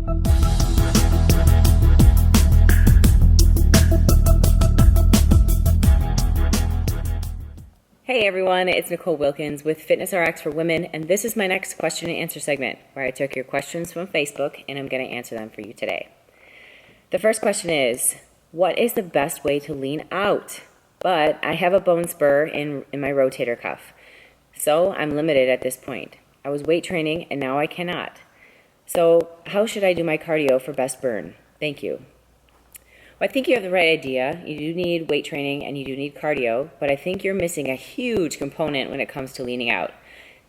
Hey everyone, it's Nicole Wilkins with FitnessRx for Women, and this is my next question and answer segment where I took your questions from Facebook and I'm going to answer them for you today. The first question is, what is the best way to lean out? But I have a bone spur in my rotator cuff, so I'm limited at this point. I was weight training and now I cannot. So how should I do my cardio for best burn? Thank you. Well, I think you have the right idea. You do need weight training and you do need cardio, but I think you're missing a huge component when it comes to leaning out.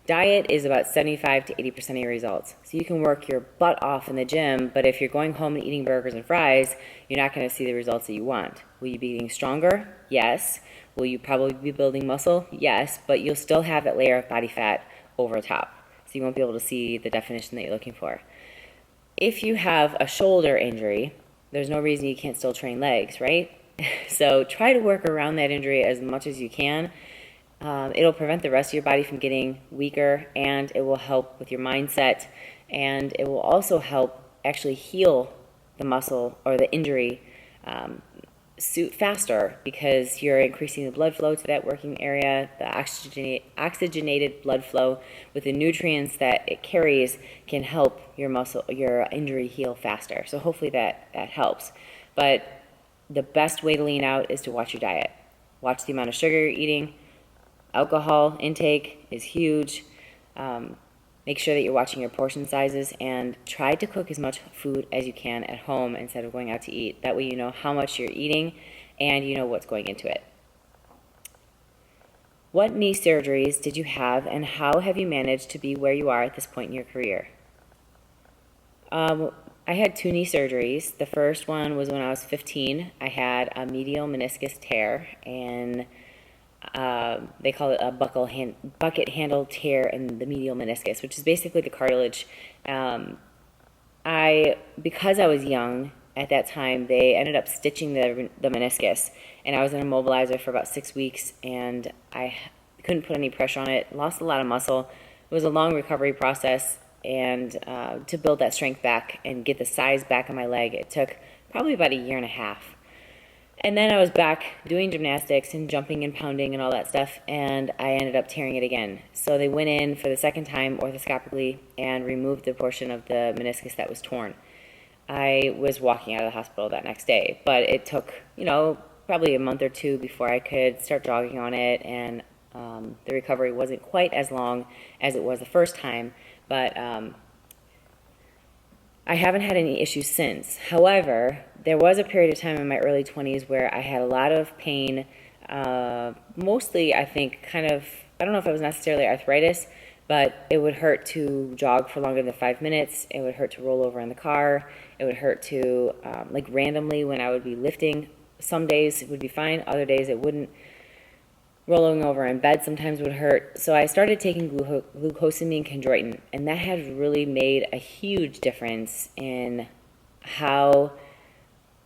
Diet is about 75 to 80% of your results. So you can work your butt off in the gym, but if you're going home and eating burgers and fries, you're not going to see the results that you want. Will you be getting stronger? Yes. Will you probably be building muscle? Yes, but you'll still have that layer of body fat over top. So you won't be able to see the definition that you're looking for. If you have a shoulder injury, there's no reason you can't still train legs, right? So try to work around that injury as much as you can. It'll prevent the rest of your body from getting weaker, and it will help with your mindset, and it will also help actually heal the muscle or the injury faster because you're increasing the blood flow to that working area. The oxygenated blood flow with the nutrients that it carries can help your injury heal faster. So hopefully that helps. But the best way to lean out is to watch your diet. Watch the amount of sugar you're eating. Alcohol intake is huge. Make sure that you're watching your portion sizes and try to cook as much food as you can at home instead of going out to eat. That way you know how much you're eating and you know what's going into it. What knee surgeries did you have and how have you managed to be where you are at this point in your career? I had 2 knee surgeries. The first one was when I was 15. I had a medial meniscus tear and they call it a bucket handle tear in the medial meniscus, which is basically the cartilage. Because I was young at that time, they ended up stitching the meniscus, and I was in a mobilizer for about 6 weeks, and I couldn't put any pressure on it, lost a lot of muscle. It was a long recovery process, and to build that strength back and get the size back on my leg, it took probably about a year and a half. And then I was back doing gymnastics and jumping and pounding and all that stuff, and I ended up tearing it again. So they went in for the second time orthoscopically and removed the portion of the meniscus that was torn. I was walking out of the hospital that next day, but it took, probably a month or 2 before I could start jogging on it, and the recovery wasn't quite as long as it was the first time, but I haven't had any issues since. However, there was a period of time in my early 20s where I had a lot of pain, mostly I think I don't know if it was necessarily arthritis, but it would hurt to jog for longer than 5 minutes. It would hurt to roll over in the car. It would hurt to, randomly when I would be lifting. Some days it would be fine, other days it wouldn't. Rolling over in bed sometimes would hurt. So I started taking glucosamine chondroitin, and that has really made a huge difference in how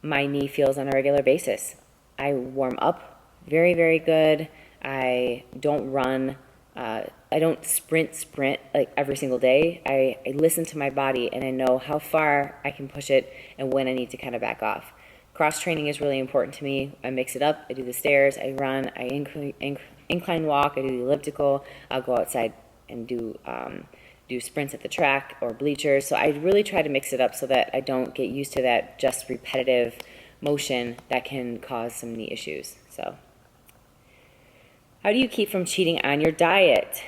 my knee feels on a regular basis. I warm up very, very good. I don't run. I don't sprint like every single day. I listen to my body, and I know how far I can push it and when I need to kind of back off. Cross training is really important to me. I mix it up. I do the stairs. I run. I incline walk. I do the elliptical. I'll go outside and do sprints at the track or bleachers. So I really try to mix it up so that I don't get used to that just repetitive motion that can cause some knee issues. So how do you keep from cheating on your diet?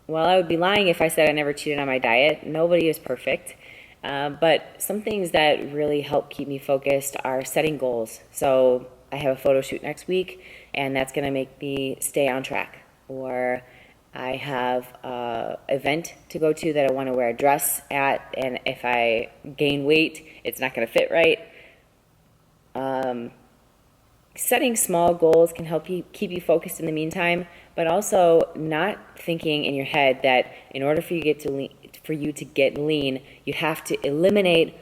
Well, I would be lying if I said I never cheated on my diet. Nobody is perfect. But some things that really help keep me focused are setting goals. So I have a photo shoot next week, and that's going to make me stay on track. Or I have an event to go to that I want to wear a dress at, and if I gain weight, it's not going to fit right. Setting small goals can help you keep you focused in the meantime, but also not thinking in your head that in order for you to get lean, you have to eliminate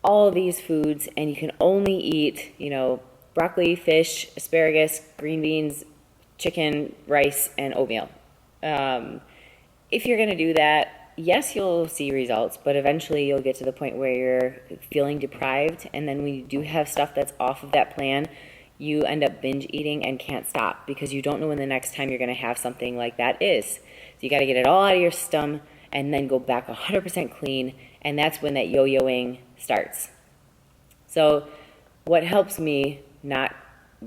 all of these foods, and you can only eat, broccoli, fish, asparagus, green beans, chicken, rice, and oatmeal. If you're going to do that, yes, you'll see results, but eventually you'll get to the point where you're feeling deprived, and then when you do have stuff that's off of that plan, you end up binge eating and can't stop because you don't know when the next time you're going to have something like that is. So you got to get it all out of your system and then go back 100% clean, and that's when that yo-yoing starts. So what helps me not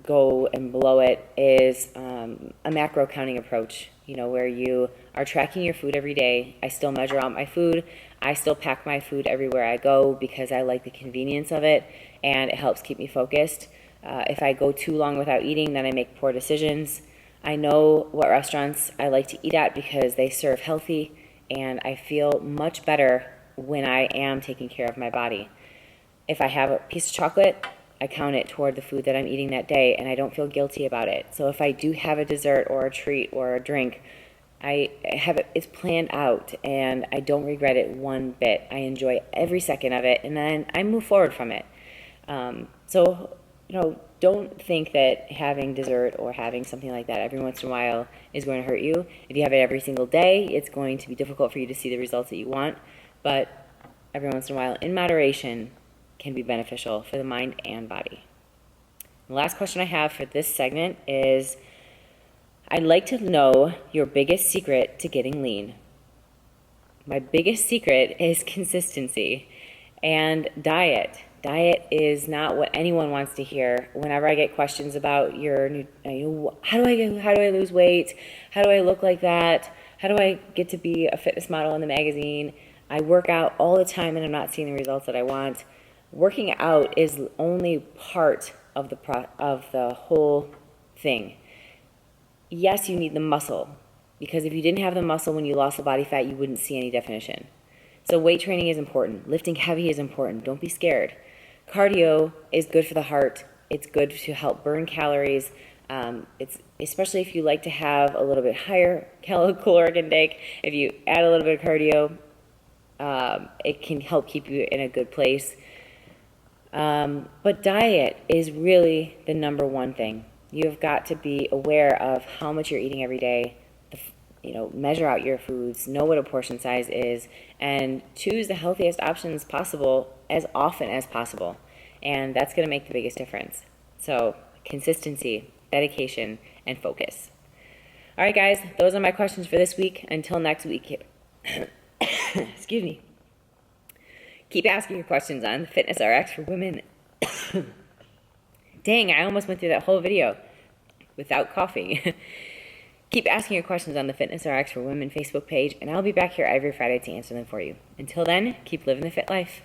go and blow it is a macro counting approach, where you are tracking your food every day. I still measure out my food. I still pack my food everywhere I go because I like the convenience of it, and it helps keep me focused. If I go too long without eating, then I make poor decisions. I know what restaurants I like to eat at because they serve healthy, and I feel much better when I am taking care of my body. If I have a piece of chocolate, I count it toward the food that I'm eating that day, and I don't feel guilty about it. So if I do have a dessert or a treat or a drink, it's planned out, and I don't regret it one bit. I enjoy every second of it, and then I move forward from it. Don't think that having dessert or having something like that every once in a while is going to hurt you. If you have it every single day, it's going to be difficult for you to see the results that you want, but every once in a while, in moderation, can be beneficial for the mind and body. The last question I have for this segment is, I'd like to know your biggest secret to getting lean. My biggest secret is consistency and diet. Diet is not what anyone wants to hear. Whenever I get questions about how do I lose weight? How do I look like that? How do I get to be a fitness model in the magazine? I work out all the time and I'm not seeing the results that I want. Working out is only part of the whole thing. Yes, you need the muscle, because if you didn't have the muscle when you lost the body fat, you wouldn't see any definition. So weight training is important. Lifting heavy is important. Don't be scared. Cardio is good for the heart. It's good to help burn calories. It's especially if you like to have a little bit higher caloric intake. If you add a little bit of cardio, it can help keep you in a good place. But diet is really the number one thing. You've got to be aware of how much you're eating every day. Measure out your foods, know what a portion size is, and choose the healthiest options possible as often as possible. And that's going to make the biggest difference. So consistency, dedication, and focus. All right, guys, those are my questions for this week. Until next week, excuse me. Keep asking your questions on FitnessRx for women. Dang, I almost went through that whole video without coffee. Keep asking your questions on the FitnessRx for Women Facebook page, and I'll be back here every Friday to answer them for you. Until then, keep living the fit life.